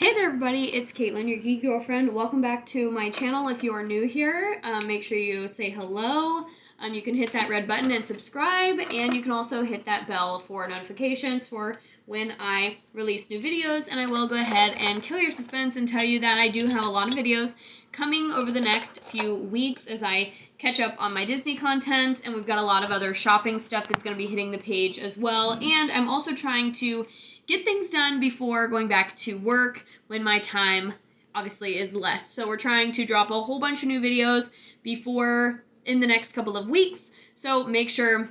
Hey there everybody, it's Caitlin, your geeky girlfriend. Welcome back to my channel. If you are new here, make sure you say hello. You can hit that red button and subscribe, and you can also hit that bell for notifications for when I release new videos. And I will go ahead and kill your suspense and tell you that I do have a lot of videos coming over the next few weeks as I catch up on my Disney content, and we've got a lot of other shopping stuff that's going to be hitting the page as well. And I'm also trying to get things done before going back to work when my time obviously is less. So we're trying to drop a whole bunch of new videos before in the next couple of weeks. So make sure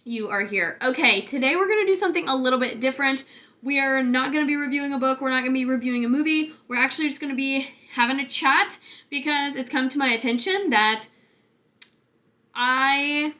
you are here. Okay, today we're going to do something a little bit different. We are not going to be reviewing a book. We're not going to be reviewing a movie. We're actually just going to be having a chat because it's come to my attention that I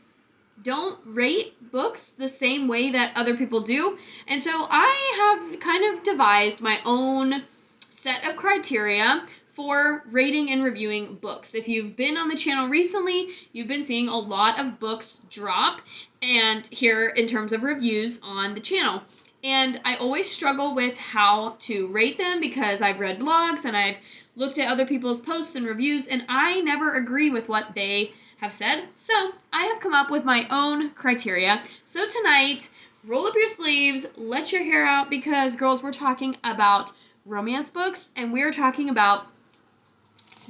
don't rate books the same way that other people do. And so I have kind of devised my own set of criteria for rating and reviewing books. If you've been on the channel recently, you've been seeing a lot of books drop and here in terms of reviews on the channel. And I always struggle with how to rate them because I've read blogs and I've looked at other people's posts and reviews, and I never agree with what they have said. So I have come up with my own criteria. So tonight, roll up your sleeves, let your hair out, because girls, we're talking about romance books and we're talking about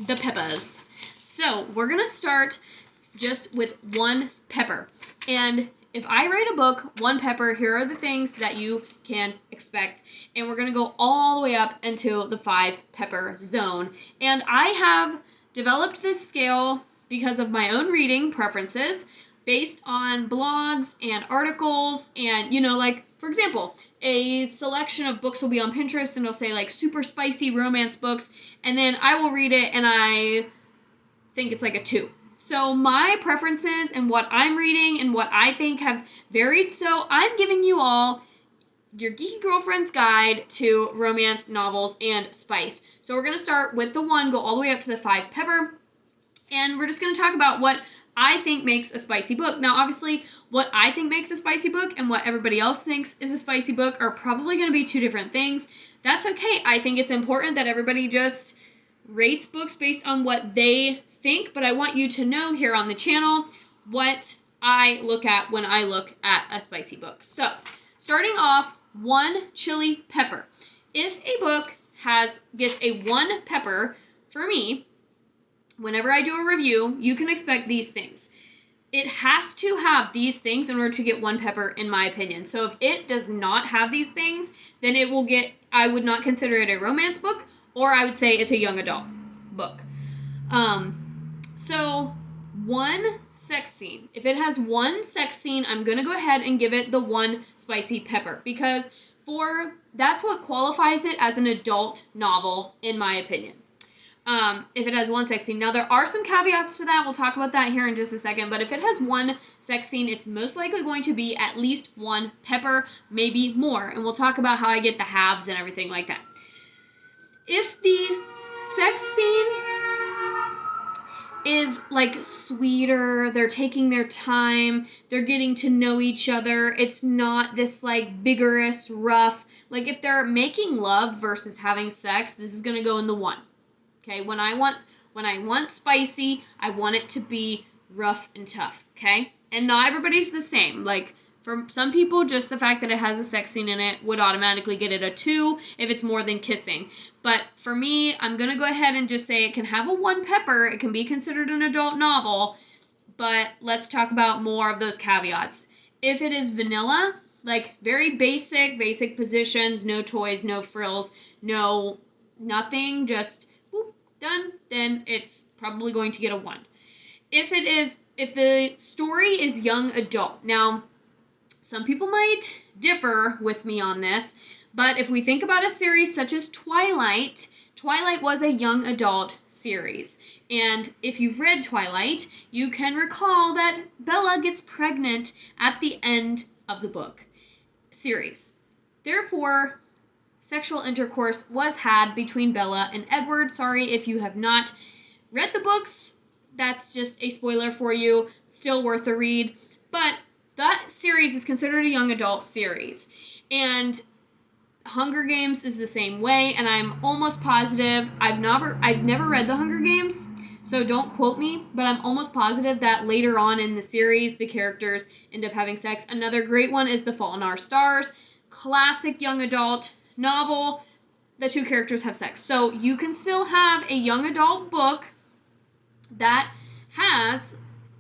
the Peppas. So we're gonna start just with one pepper. And if I rate a book one pepper, here are the things that you can expect. And we're gonna go all the way up into the 5 pepper zone. And I have developed this scale because of my own reading preferences based on blogs and articles and, like, for example, a selection of books will be on Pinterest and it'll say, like, super spicy romance books, and then I will read it and I think it's like a 2. So my preferences and what I'm reading and what I think have varied, so I'm giving you all your geeky girlfriend's guide to romance novels and spice. So we're going to start with the 1, go all the way up to the 5 pepper. And we're just going to talk about what I think makes a spicy book. Now, obviously, what I think makes a spicy book and what everybody else thinks is a spicy book are probably going to be 2 different things. That's okay. I think it's important that everybody just rates books based on what they think, but I want you to know here on the channel what I look at when I look at a spicy book. So, starting off, 1 chili pepper. If a book gets a 1 pepper, for me, whenever I do a review, you can expect these things. It has to have these things in order to get 1 pepper, in my opinion. So if it does not have these things, then I would not consider it a romance book, or I would say it's a young adult book. So 1 sex scene. If it has 1 sex scene, I'm going to go ahead and give it the 1 spicy pepper, because that's what qualifies it as an adult novel, in my opinion. If it has 1 sex scene. Now, there are some caveats to that. We'll talk about that here in just a second. But if it has 1 sex scene, it's most likely going to be at least 1 pepper, maybe more. And we'll talk about how I get the halves and everything like that. If the sex scene is, like, sweeter, they're taking their time, they're getting to know each other, it's not this, like, vigorous, rough, like, if they're making love versus having sex, this is going to go in the 1. Okay, when I want spicy, I want it to be rough and tough, okay? And not everybody's the same. Like, for some people, just the fact that it has a sex scene in it would automatically get it a 2 if it's more than kissing. But for me, I'm going to go ahead and just say it can have a 1 pepper. It can be considered an adult novel, but let's talk about more of those caveats. If it is vanilla, like very basic positions, no toys, no frills, no nothing, just done, then it's probably going to get a 1. If the story is young adult, now some people might differ with me on this, but if we think about a series such as Twilight was a young adult series. And if you've read Twilight, you can recall that Bella gets pregnant at the end of the book series. Therefore, sexual intercourse was had between Bella and Edward. Sorry if you have not read the books. That's just a spoiler for you. Still worth a read. But that series is considered a young adult series. And Hunger Games is the same way, and I'm almost positive, I've never read the Hunger Games, so don't quote me, but I'm almost positive that later on in the series, the characters end up having sex. Another great one is The Fault in Our Stars, classic young adult novel. The two characters have sex. So you can still have a young adult book that has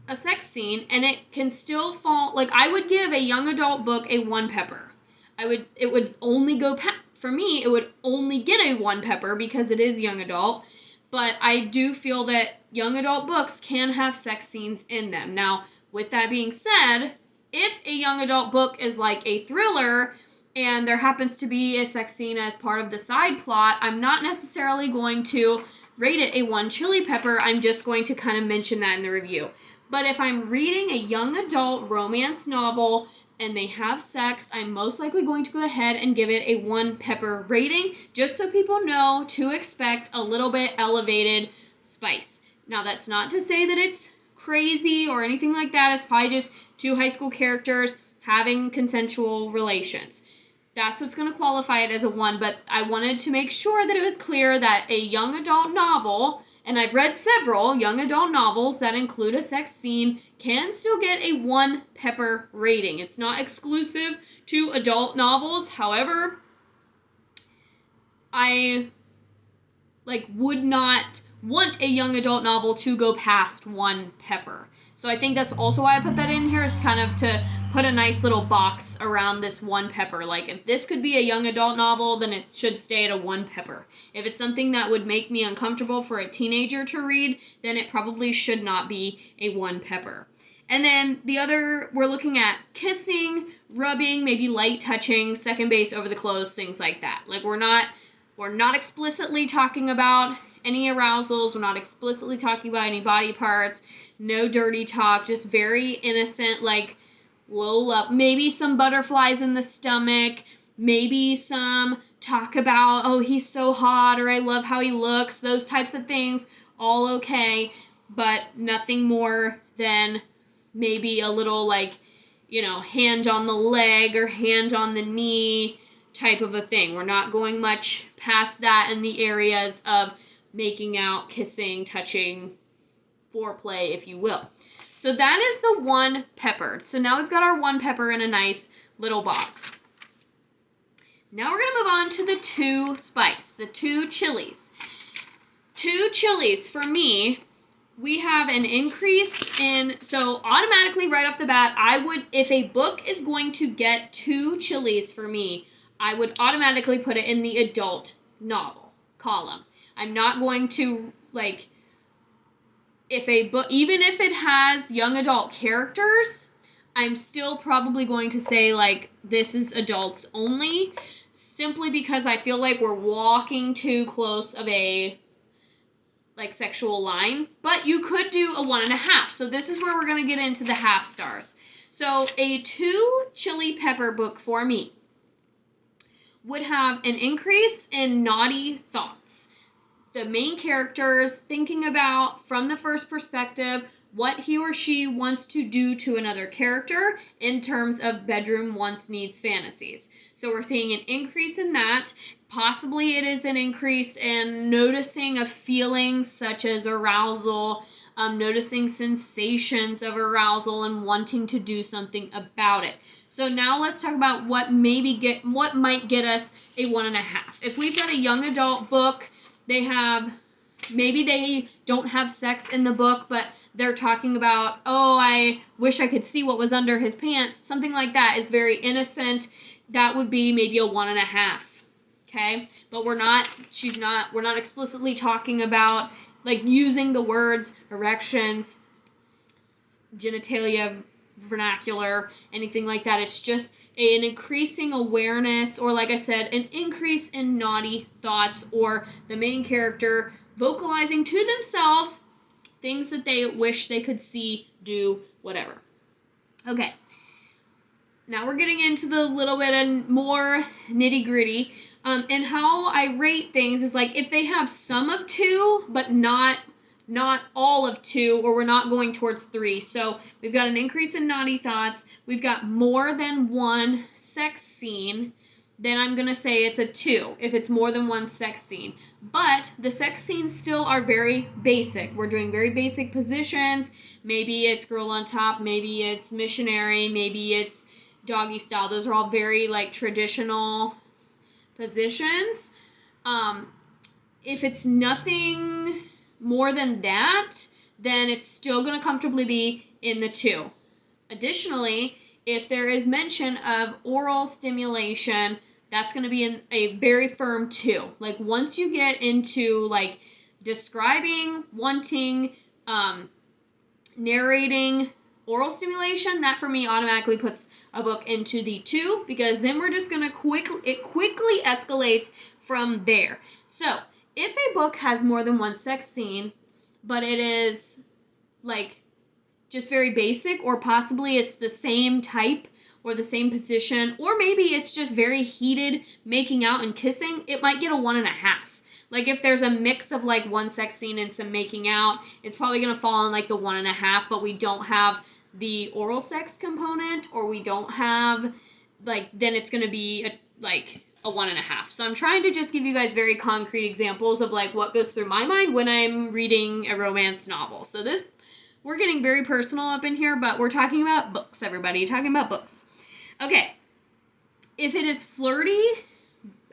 a sex scene, and it can still fall, like, I would give a young adult book a 1 pepper. It would only go, for me, it would only get a 1 pepper because it is young adult, but I do feel that young adult books can have sex scenes in them. Now, with that being said, if a young adult book is like a thriller and there happens to be a sex scene as part of the side plot, I'm not necessarily going to rate it a 1 chili pepper. I'm just going to kind of mention that in the review. But if I'm reading a young adult romance novel and they have sex, I'm most likely going to go ahead and give it a 1 pepper rating, just so people know to expect a little bit elevated spice. Now, that's not to say that it's crazy or anything like that. It's probably just 2 high school characters having consensual relations. That's what's going to qualify it as a 1, but I wanted to make sure that it was clear that a young adult novel, and I've read several young adult novels that include a sex scene, can still get a 1 pepper rating. It's not exclusive to adult novels. However, I would not want a young adult novel to go past 1 pepper. So I think that's also why I put that in here, is kind of to put a nice little box around this 1 pepper. Like, if this could be a young adult novel, then it should stay at a 1 pepper. If it's something that would make me uncomfortable for a teenager to read, then it probably should not be a 1 pepper. And then the other, we're looking at kissing, rubbing, maybe light touching, second base over the clothes, things like that. Like, we're not explicitly talking about any arousals. We're not explicitly talking about any body parts. No dirty talk. Just very innocent, like, little up. Maybe some butterflies in the stomach. Maybe some talk about, oh, he's so hot, or I love how he looks. Those types of things, all okay. But nothing more than maybe a little, like, hand on the leg or hand on the knee type of a thing. We're not going much past that in the areas of making out, kissing, touching, foreplay, if you will. So that is the 1 pepper. So now we've got our 1 pepper in a nice little box. Now we're going to move on to the 2 spice, the 2 chilies. 2 chilies, for me, we have an increase in, so automatically right off the bat, if a book is going to get 2 chilies for me, I would automatically put it in the adult novel column. I'm not going to, like, if a book, even if it has young adult characters, I'm still probably going to say, like, this is adults only, simply because I feel like we're walking too close of a, like, sexual line. But you could do a 1.5. So this is where we're going to get into the half stars. So a 2 chili pepper book for me would have an increase in naughty thoughts. The main characters thinking about, from the first perspective, what he or she wants to do to another character in terms of bedroom wants, needs, fantasies. So we're seeing an increase in that. Possibly it is an increase in noticing of feelings such as arousal, noticing sensations of arousal and wanting to do something about it. So now let's talk about what might get us a 1.5. If we've got a young adult book, maybe they don't have sex in the book, but they're talking about, oh, I wish I could see what was under his pants. Something like that is very innocent. That would be maybe a 1.5. Okay? But we're not explicitly talking about, like, using the words erections, genitalia, vernacular, anything like that. It's just an increasing awareness, or, like I said, an increase in naughty thoughts, or the main character vocalizing to themselves things that they wish they could see, do, whatever. Okay. Now we're getting into the little bit more nitty-gritty. And how I rate things is, like, if they have some of 2, but not all of 2, or we're not going towards 3. So we've got an increase in naughty thoughts. We've got more than 1 sex scene. then I'm going to say it's a 2 if it's more than one sex scene. But the sex scenes still are very basic. We're doing very basic positions. Maybe it's girl on top, maybe it's missionary, maybe it's doggy style. Those are all very like traditional positions. If it's nothing more than that, then it's still going to comfortably be in the 2. Additionally, if there is mention of oral stimulation, that's going to be in a very firm 2. Like once you get into like describing, wanting, narrating oral stimulation, that for me automatically puts a book into the 2, because then we're just going to quickly escalates from there. So if a book has more than one sex scene, but it is like just very basic, or possibly it's the same type or the same position, or maybe it's just very heated making out and kissing, it might get a 1.5. Like if there's a mix of like one sex scene and some making out, it's probably going to fall in like the 1.5, but we don't have the oral sex component, or we don't have like, then it's going to be like a 1.5. So I'm trying to just give you guys very concrete examples of like what goes through my mind when I'm reading a romance novel. So we're getting very personal up in here, but we're talking about books, everybody. Talking about books. Okay. If it is flirty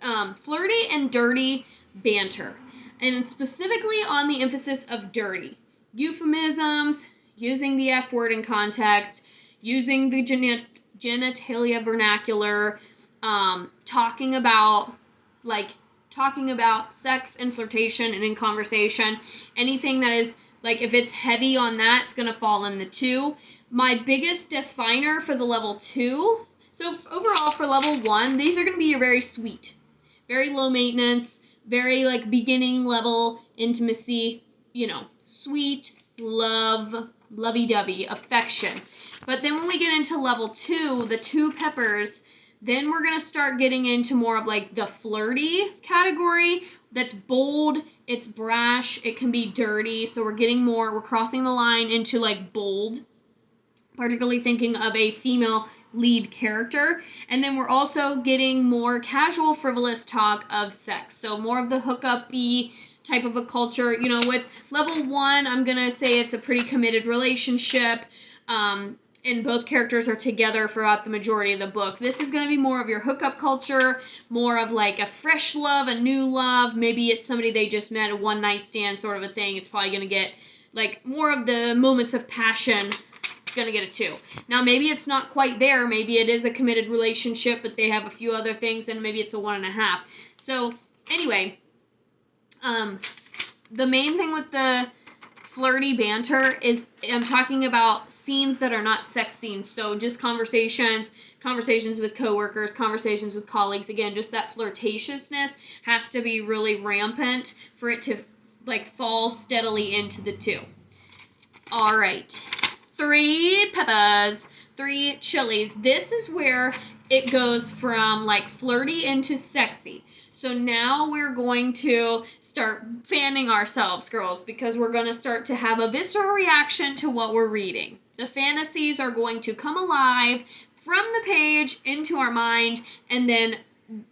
and dirty banter, and specifically on the emphasis of dirty, euphemisms, using the F word in context, using the genitalia vernacular, talking about sex and flirtation and in conversation, anything that is like, if it's heavy on that, it's going to fall in the 2. My biggest definer for the level 2, so overall for level 1, these are going to be very sweet, very low maintenance, very like beginning level intimacy, sweet, love, lovey-dovey, affection. But then when we get into level 2, the 2 peppers, then we're going to start getting into more of like the flirty category. That's bold, it's brash, it can be dirty, so we're crossing the line into like bold, particularly thinking of a female lead character. And then we're also getting more casual, frivolous talk of sex, so more of the hookup-y type of a culture. With level 1, I'm gonna say it's a pretty committed relationship, and both characters are together throughout the majority of the book. This is going to be more of your hookup culture, more of like a fresh love, a new love. Maybe it's somebody they just met, a one-night stand sort of a thing. It's probably going to get like more of the moments of passion. It's going to get a 2. Now, maybe it's not quite there. Maybe it is a committed relationship, but they have a few other things, and maybe it's a 1.5. So, anyway, the main thing with the flirty banter is I'm talking about scenes that are not sex scenes. So just conversations with coworkers, conversations with colleagues. Again, just that flirtatiousness has to be really rampant for it to like fall steadily into the 2. All right. 3 peppers, 3 chilies. This is where it goes from like flirty into sexy. So now we're going to start fanning ourselves, girls, because we're going to start to have a visceral reaction to what we're reading. The fantasies are going to come alive from the page into our mind and then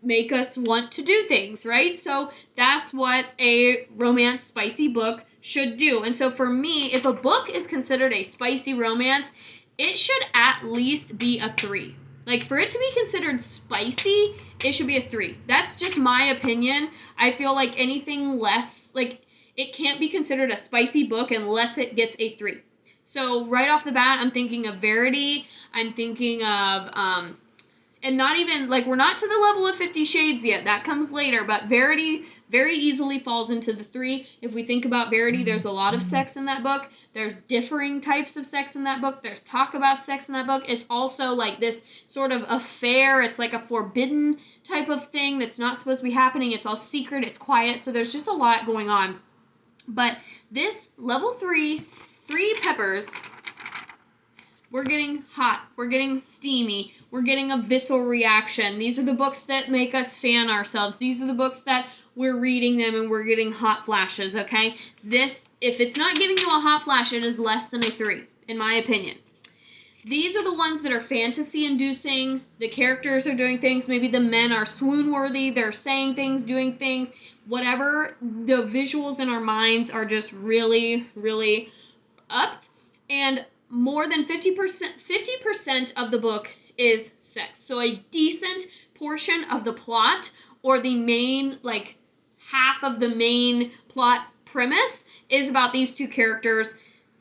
make us want to do things, right? So that's what a romance spicy book should do. And so for me, if a book is considered a spicy romance, it should at least be a 3. Like, for it to be considered spicy, it should be a 3. That's just my opinion. I feel like anything less, like, it can't be considered a spicy book unless it gets a 3. So, right off the bat, I'm thinking of Verity. I'm thinking of, and not even, like, we're not to the level of 50 Shades yet. That comes later, but Verity very easily falls into the 3. If we think about Verity, there's a lot of sex in that book. There's differing types of sex in that book. There's talk about sex in that book. It's also like this sort of affair. It's like a forbidden type of thing that's not supposed to be happening. It's all secret. It's quiet. So there's just a lot going on. But this level 3, 3 peppers, we're getting hot. We're getting steamy. We're getting a visceral reaction. These are the books that make us fan ourselves. These are the books that we're reading them and we're getting hot flashes, okay? This, if it's not giving you a hot flash, it is less than a 3, in my opinion. these are the ones that are fantasy inducing. The characters are doing things. Maybe the men are swoon worthy. They're saying things, doing things, whatever. The visuals in our minds are just really, really upped. And more than 50% of the book is sex. So a decent portion of the plot, or the main, like, half of the main plot premise, is about these two characters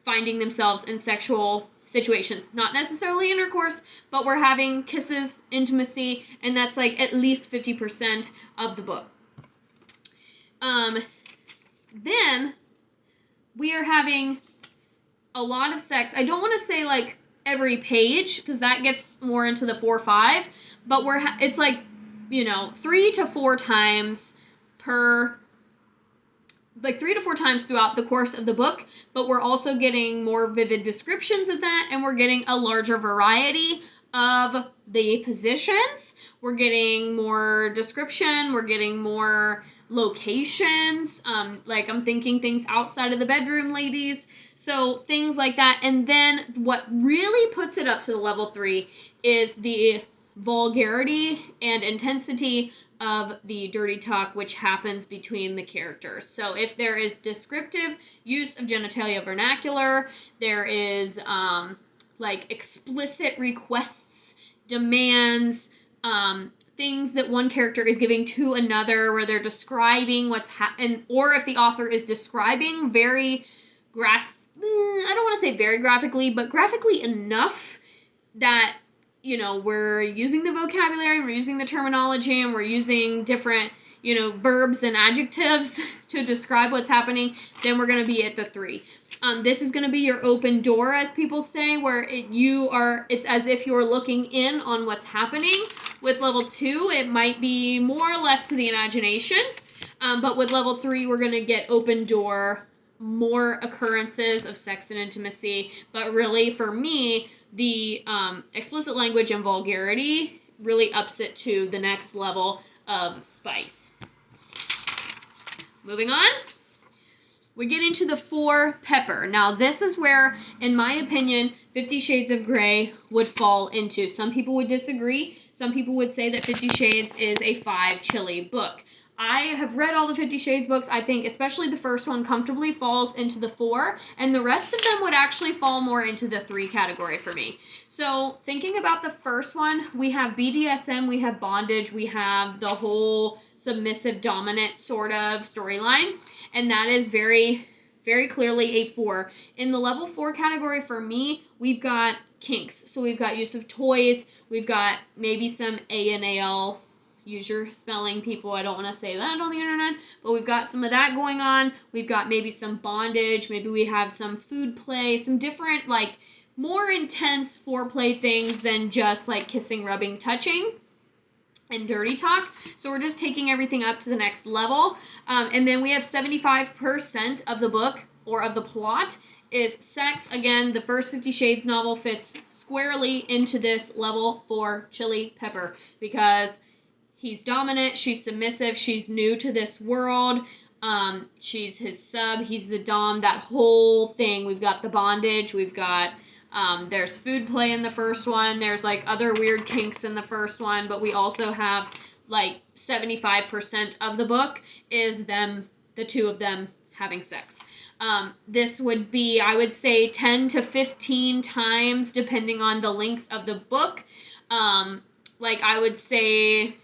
finding themselves in sexual situations. Not necessarily intercourse, but we're having kisses, intimacy, and that's like at least 50% of the book. Then we are having a lot of sex. I don't want to say like every page, because that gets more into the 4 or 5, but it's like, 3 to 4 times per, like 3 to 4 times throughout the course of the book, but we're also getting more vivid descriptions of that, and we're getting a larger variety of the positions. We're getting more description, we're getting more locations, like I'm thinking things outside of the bedroom, ladies, so things like that. And then what really puts it up to the level 3 is the vulgarity and intensity of the dirty talk which happens between the characters. So if there is descriptive use of genitalia vernacular, there is like explicit requests, demands, things that one character is giving to another, where they're describing what's happened, or if the author is describing very I don't want to say very graphically, but graphically enough that, we're using the vocabulary, we're using the terminology, and we're using different, verbs and adjectives to describe what's happening, then we're going to be at the 3. This is going to be your open door, as people say, where it's as if you're looking in on what's happening. With level 2, it might be more left to the imagination, but with level 3, we're going to get open door, more occurrences of sex and intimacy, but really, for me, the explicit language and vulgarity really ups it to the next level of spice. Moving on, we get into the 4 pepper. Now, this is where, in my opinion, 50 Shades of Grey would fall into. Some people would disagree. Some people would say that 50 Shades is a 5 chilly book. I have read all the 50 Shades books. I think especially the first one comfortably falls into the 4, and the rest of them would actually fall more into the 3 category for me. So thinking about the first one, we have BDSM, we have bondage, we have the whole submissive dominant sort of storyline, and that is very, very clearly a 4. In the level 4 category for me, we've got kinks. So we've got use of toys, we've got maybe some ANAL, use your spelling, people. I don't want to say that on the internet, but we've got some of that going on. We've got maybe some bondage. Maybe we have some food play, some different, like, more intense foreplay things than just, like, kissing, rubbing, touching, and dirty talk. So we're just taking everything up to the next level. And then we have 75% of the book, or of the plot, is sex. Again, the first 50 Shades novel fits squarely into this level 4 chili pepper, because he's dominant, she's submissive, she's new to this world, she's his sub, he's the dom, that whole thing. We've got the bondage, we've got, there's food play in the first one, there's like other weird kinks in the first one, but we also have like 75% of the book is them, the two of them having sex. This would be, I would say, 10 to 15 times, depending on the length of the book. Like I would say,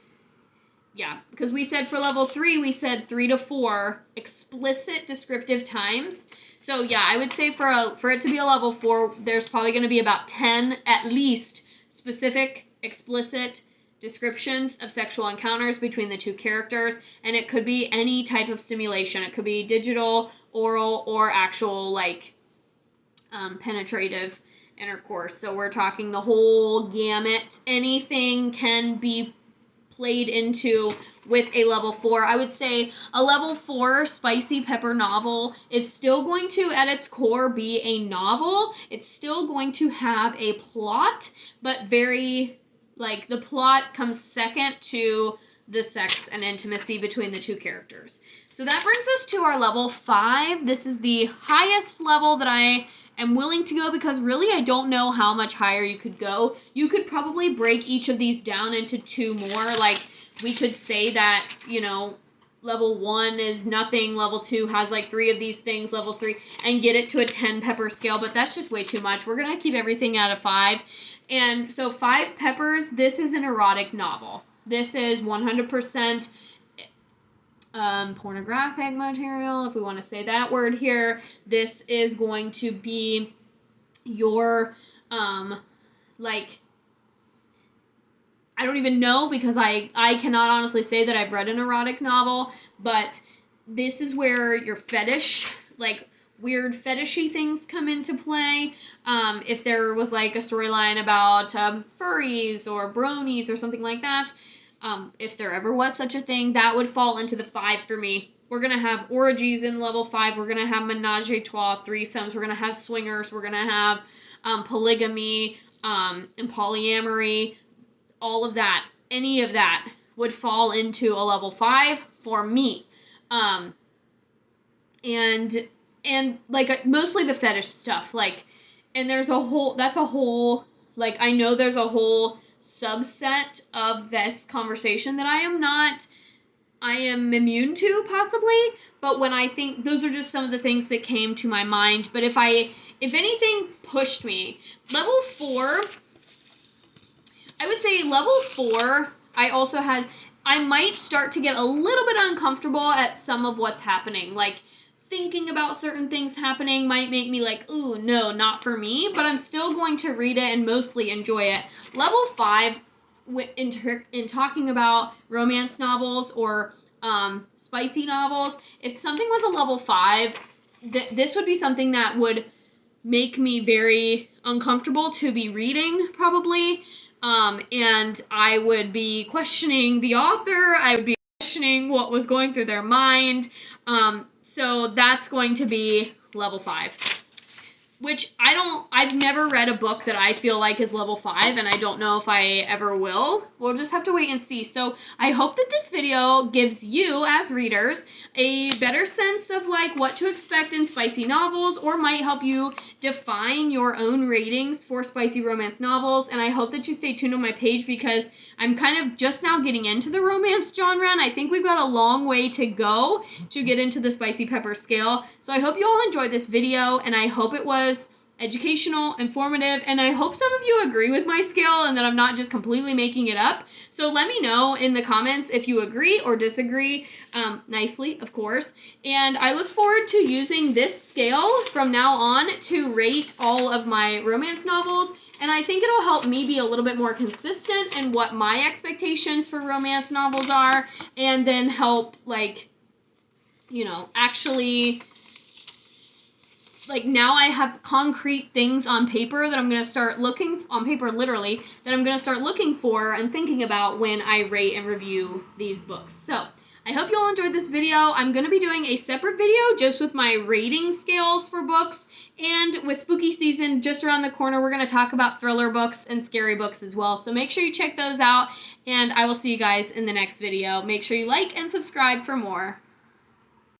yeah, because we said for level 3, we said 3 to 4 explicit descriptive times. So yeah, I would say for it to be a level 4, there's probably going to be about 10 at least specific explicit descriptions of sexual encounters between the two characters, and it could be any type of stimulation. It could be digital, oral, or actual like penetrative intercourse. So we're talking the whole gamut. Anything can be played into with a level 4. I would say a level 4 spicy pepper novel is still going to, at its core, be a novel. It's still going to have a plot, but very, like, the plot comes second to the sex and intimacy between the two characters. So that brings us to our level 5. This is the highest level that I am willing to go, because really I don't know how much higher you could go. You could probably break each of these down into 2 more. Like, we could say that, you know, level 1 is nothing, level 2 has like 3 of these things, level 3, and get it to a 10 pepper scale, but that's just way too much. We're going to keep everything at a 5. And so 5 peppers, this is an erotic novel. This is 100% pornographic material, if we want to say that word here. This is going to be your, like, I don't even know, because I cannot honestly say that I've read an erotic novel, but this is where your fetish, like, weird fetishy things come into play. If there was like a storyline about furries or bronies or something like that, if there ever was such a thing, that would fall into the 5 for me. We're going to have orgies in level 5. We're going to have menage a trois, threesomes. We're going to have swingers. We're going to have polygamy and polyamory. All of that, any of that would fall into a level 5 for me. And like mostly the fetish stuff, like, and there's a whole, that's a whole, like, I know there's a whole subset of this conversation that I am immune to, possibly, but when I think, those are just some of the things that came to my mind. But if anything pushed me, level 4, I would say level 4, I might start to get a little bit uncomfortable at some of what's happening. Like, thinking about certain things happening might make me like, ooh, no, not for me, but I'm still going to read it and mostly enjoy it. Level 5, in talking about romance novels or spicy novels, if something was a level 5, this would be something that would make me very uncomfortable to be reading, probably. And I would be questioning the author. I would be questioning what was going through their mind. So that's going to be level 5. Which I've never read a book that I feel like is level 5, and I don't know if I ever will. We'll just have to wait and see. So I hope that this video gives you, as readers, a better sense of like what to expect in spicy novels, or might help you define your own ratings for spicy romance novels. And I hope that you stay tuned on my page, because I'm kind of just now getting into the romance genre, and I think we've got a long way to go to get into the spicy pepper scale. So I hope you all enjoyed this video, and I hope it was educational, informative, and I hope some of you agree with my scale and that I'm not just completely making it up. So let me know in the comments if you agree or disagree, nicely, of course. And I look forward to using this scale from now on to rate all of my romance novels. And I think it'll help me be a little bit more consistent in what my expectations for romance novels are, and then help, like, you know, actually, like, now I have concrete things on paper that I'm going to start looking, on paper literally, that I'm going to start looking for and thinking about when I rate and review these books. So I hope you all enjoyed this video. I'm going to be doing a separate video just with my rating scales for books, and with spooky season just around the corner, we're going to talk about thriller books and scary books as well. So make sure you check those out, and I will see you guys in the next video. Make sure you like and subscribe for more.